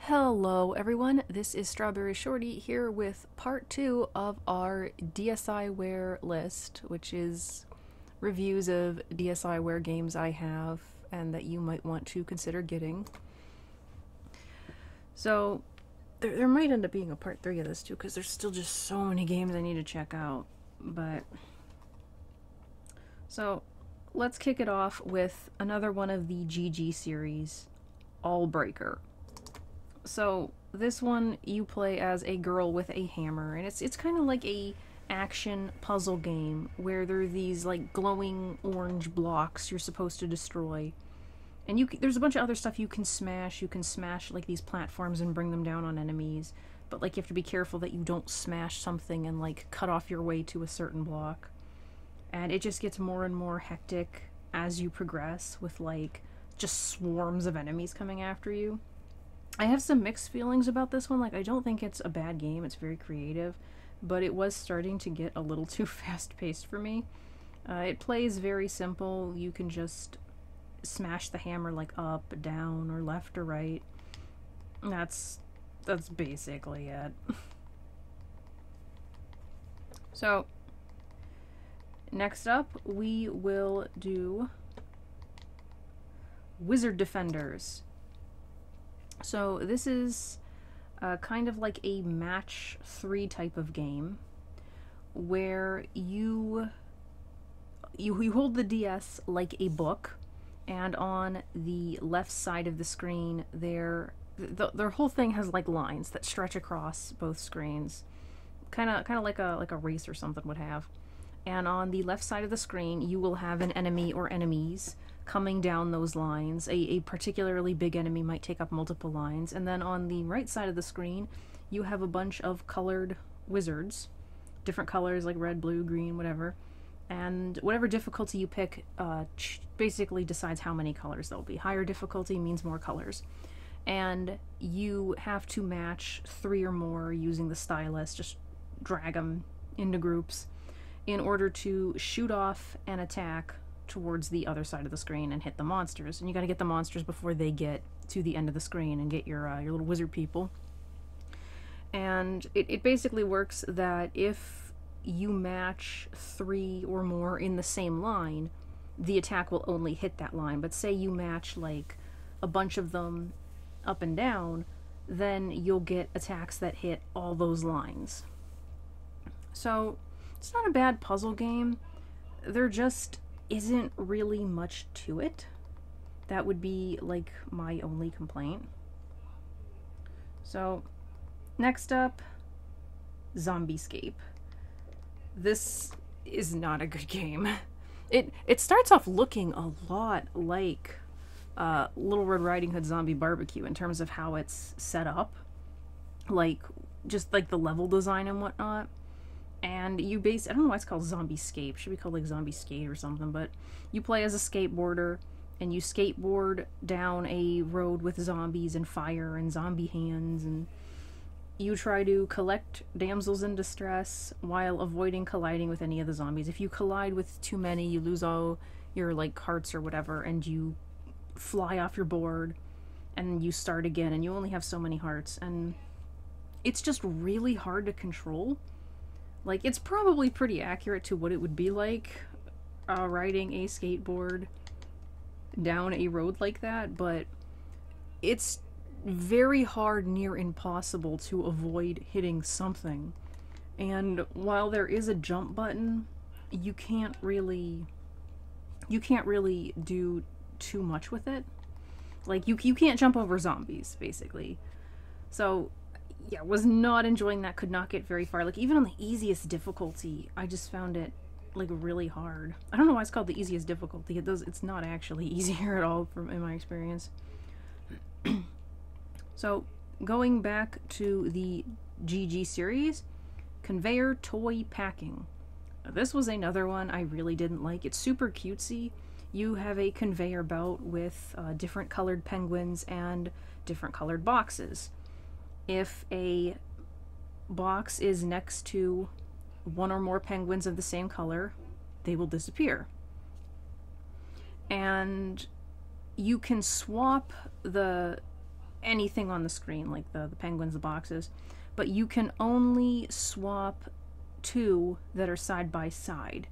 Hello everyone, this is StrawberryShorty here with part 2 of our DSiWare list, which is reviews of DSiWare games I have and that you might want to consider getting. So there might end up being a part 3 of this too, because there's still just so many games I need to check out. So let's kick it off with another one of the GG series, Allbreaker. So this one you play as a girl with a hammer, and it's kind of like a action puzzle game where there are these like glowing orange blocks you're supposed to destroy, and there's a bunch of other stuff you can smash. You can smash like these platforms and bring them down on enemies, but like you have to be careful that you don't smash something and like cut off your way to a certain block. And it just gets more and more hectic as you progress with like just swarms of enemies coming after you. I have some mixed feelings about this one. Like, I don't think it's a bad game. It's very creative, but it was starting to get a little too fast-paced for me. It plays very simple. You can just smash the hammer like up, down, or left or right. That's basically it. So, next up, we will do Wizard Defenders. So this is kind of like a match 3 type of game where you hold the DS like a book, and on the left side of the screen their whole thing has like lines that stretch across both screens, kind of like a race or something would have. And on the left side of the screen you will have an enemy or enemies coming down those lines. A particularly big enemy might take up multiple lines. And then on the right side of the screen, you have a bunch of colored wizards. Different colors like red, blue, green, whatever. And whatever difficulty you pick basically decides how many colors there'll be. Higher difficulty means more colors. And you have to match 3 or more using the stylus. Just drag them into groups in order to shoot off an attack towards the other side of the screen and hit the monsters. And you gotta get the monsters before they get to the end of the screen and get your little wizard people. And it basically works that if you match 3 or more in the same line, the attack will only hit that line. But say you match like a bunch of them up and down, then you'll get attacks that hit all those lines. So it's not a bad puzzle game. There just isn't really much to it. That would be like my only complaint. So next up, Zombiescape. This is not a good game. It starts off looking a lot like Little Red Riding Hood Zombie Barbecue in terms of how it's set up, like just like the level design and whatnot. And I don't know why it's called Zombiescape. It should be called like Zombie Skate or something. But you play as a skateboarder, and you skateboard down a road with zombies and fire and zombie hands, and you try to collect damsels in distress while avoiding colliding with any of the zombies. If you collide with too many, you lose all your like hearts or whatever, and you fly off your board, and you start again, and you only have so many hearts, and it's just really hard to control. Like, it's probably pretty accurate to what it would be like riding a skateboard down a road like that, but it's very hard, near impossible, to avoid hitting something. And while there is a jump button, you can't really do too much with it. Like, you can't jump over zombies, basically. So yeah, was not enjoying that, could not get very far. Like, even on the easiest difficulty, I just found it, like, really hard. I don't know why it's called the easiest difficulty. It's not actually easier at all, in my experience. So, going back to the GG series, Conveyor Toy Packing. This was another one I really didn't like. It's super cutesy. You have a conveyor belt with different colored penguins and different colored boxes. If a box is next to 1 or more penguins of the same color, they will disappear. And you can swap the anything on the screen, like the penguins, the boxes, but you can only swap two that are side by side.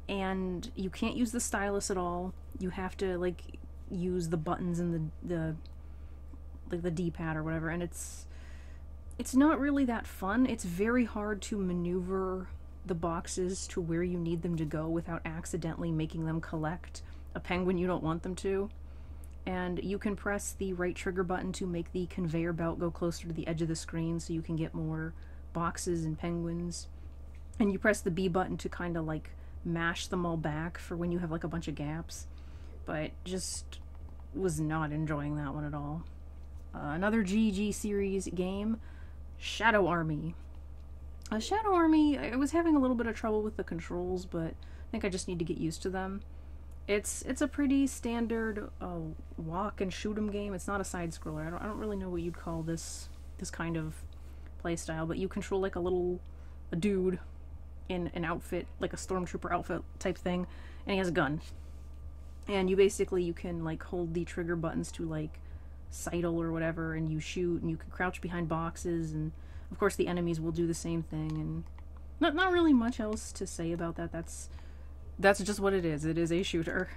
And you can't use the stylus at all. You have to like use the buttons and the like the D-pad or whatever, and it's not really that fun. It's very hard to maneuver the boxes to where you need them to go without accidentally making them collect a penguin you don't want them to. And you can press the right trigger button to make the conveyor belt go closer to the edge of the screen so you can get more boxes and penguins. And you press the B button to kind of like mash them all back for when you have like a bunch of gaps. But just was not enjoying that one at all. Another GG series game, Shadow Army. Shadow Army, I was having a little bit of trouble with the controls, but I think I just need to get used to them. It's a pretty standard walk and shoot 'em game. It's not a side scroller. I don't really know what you'd call this kind of playstyle, but you control like a dude in an outfit, like a stormtrooper outfit type thing, and he has a gun. And you can like hold the trigger buttons to like sidle or whatever, and you shoot, and you can crouch behind boxes, and of course the enemies will do the same thing. And not really much else to say about that. That's just what it is. It is a shooter.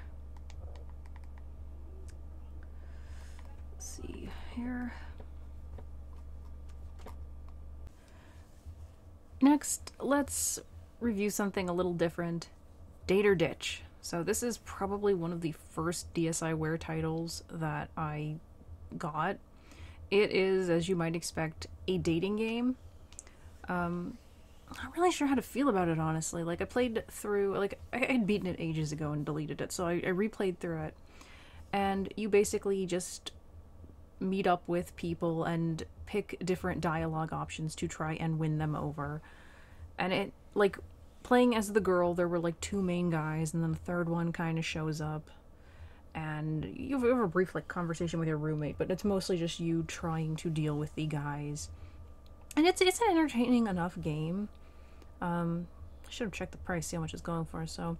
Let's see here. Next, let's review something a little different. Date or Ditch. So this is probably one of the first DSiWare titles that I got. It is, as you might expect, a dating game. I'm not really sure how to feel about it, honestly. Like, I played through, like, I had beaten it ages ago and deleted it, so I replayed through it. And you basically just meet up with people and pick different dialogue options to try and win them over. And it, like, playing as the girl, there were, like, two main guys, and then the third one kind of shows up. And you have a brief, like, conversation with your roommate, but it's mostly just you trying to deal with the guys. And it's an entertaining enough game. I should have checked the price, see how much it's going for. So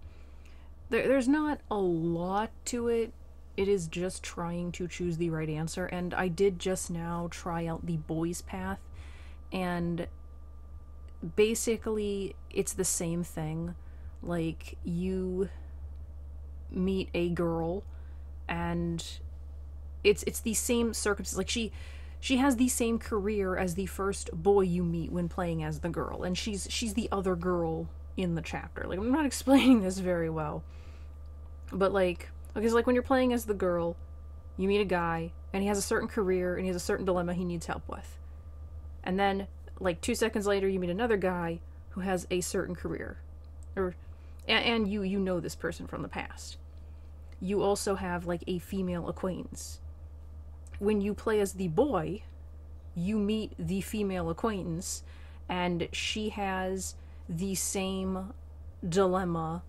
there's not a lot to it. It is just trying to choose the right answer. And I did just now try out the boys path, and basically it's the same thing. Like, you meet a girl, and it's the same circumstances. Like, she has the same career as the first boy you meet when playing as the girl, and she's the other girl in the chapter. Like, I'm not explaining this very well, but like, okay, so like when you're playing as the girl, you meet a guy, and he has a certain career, and he has a certain dilemma he needs help with. And then, like, 2 seconds later, you meet another guy who has a certain career, and you know this person from the past. You also have, like, a female acquaintance. When you play as the boy, you meet the female acquaintance, and she has the same dilemma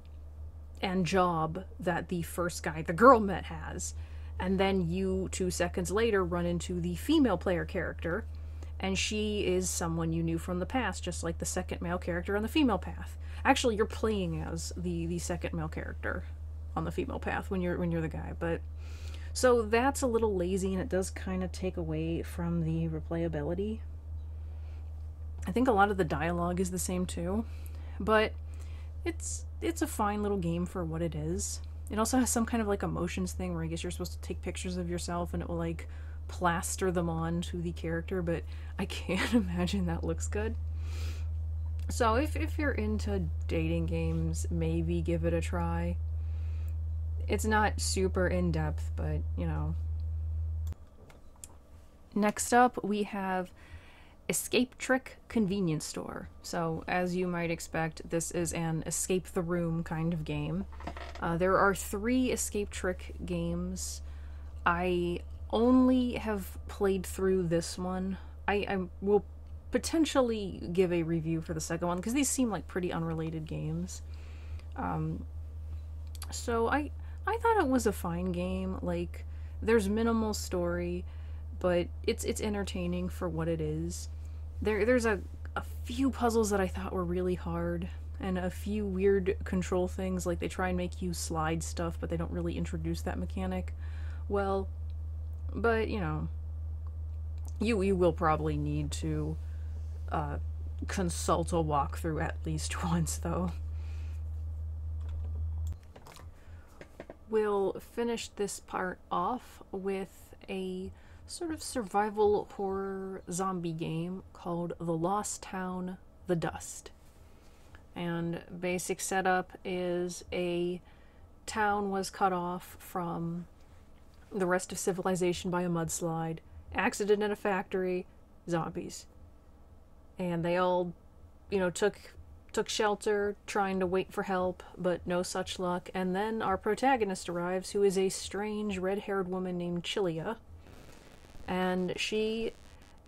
and job that the first guy the girl met has. And then you, 2 seconds later, run into the female player character, and she is someone you knew from the past, just like the second male character on the female path. Actually, you're playing as the second male character on the female path when you're the guy, but so that's a little lazy, and it does kind of take away from the replayability. I think a lot of the dialogue is the same too, but it's a fine little game for what it is. It also has some kind of like emotions thing where I guess you're supposed to take pictures of yourself and it will like plaster them on to the character, but I can't imagine that looks good. So if you're into dating games, maybe give it a try. It's not super in-depth, but, you know. Next up, we have Escape Trick Convenience Store. So, as you might expect, this is an escape the room kind of game. There are 3 escape trick games. I only have played through this one. I will potentially give a review for the second one, because these seem like pretty unrelated games. So I thought it was a fine game. Like, there's minimal story, but it's entertaining for what it is. There's a few puzzles that I thought were really hard, and a few weird control things, like they try and make you slide stuff, but they don't really introduce that mechanic well. But, you know, You will probably need to consult a walkthrough at least once, though. We'll finish this part off with a sort of survival horror zombie game called The Lost Town: The Dust. And basic setup is a town was cut off from the rest of civilization by a mudslide, accident in a factory, zombies. And they all, took shelter, trying to wait for help, but no such luck. And then our protagonist arrives, who is a strange red-haired woman named Chilia, and she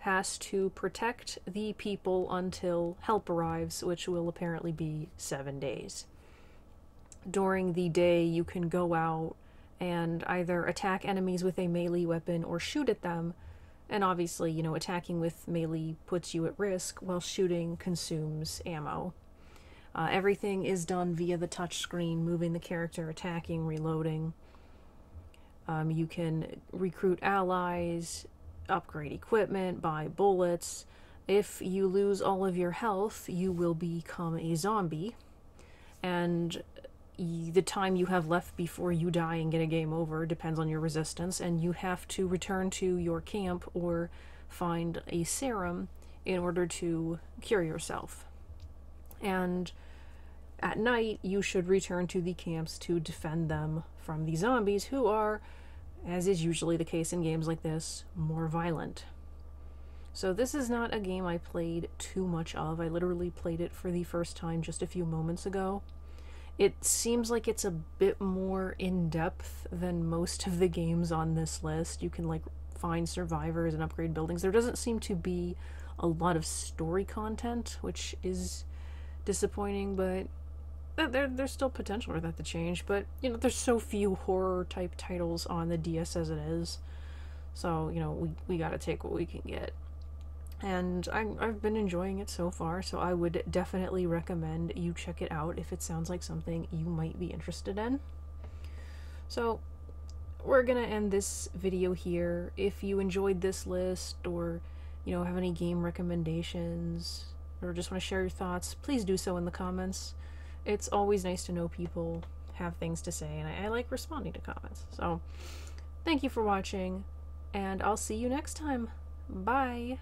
has to protect the people until help arrives, which will apparently be 7 days. During the day, you can go out and either attack enemies with a melee weapon or shoot at them. And obviously, attacking with melee puts you at risk, while shooting consumes ammo. Everything is done via the touchscreen, moving the character, attacking, reloading. You can recruit allies, upgrade equipment, buy bullets. If you lose all of your health, you will become a zombie. And the time you have left before you die and get a game over depends on your resistance, and you have to return to your camp or find a serum in order to cure yourself. And at night, you should return to the camps to defend them from the zombies, who are, as is usually the case in games like this, more violent. So this is not a game I played too much of. I literally played it for the first time just a few moments ago. It seems like it's a bit more in-depth than most of the games on this list. You can, find survivors and upgrade buildings. There doesn't seem to be a lot of story content, which is disappointing, but there's still potential for that to change. But, there's so few horror-type titles on the DS as it is. So, we gotta take what we can get. And I've been enjoying it so far, so I would definitely recommend you check it out if it sounds like something you might be interested in. So, we're gonna end this video here. If you enjoyed this list, or, have any game recommendations, or just want to share your thoughts, please do so in the comments. It's always nice to know people have things to say, and I like responding to comments. So, thank you for watching, and I'll see you next time. Bye!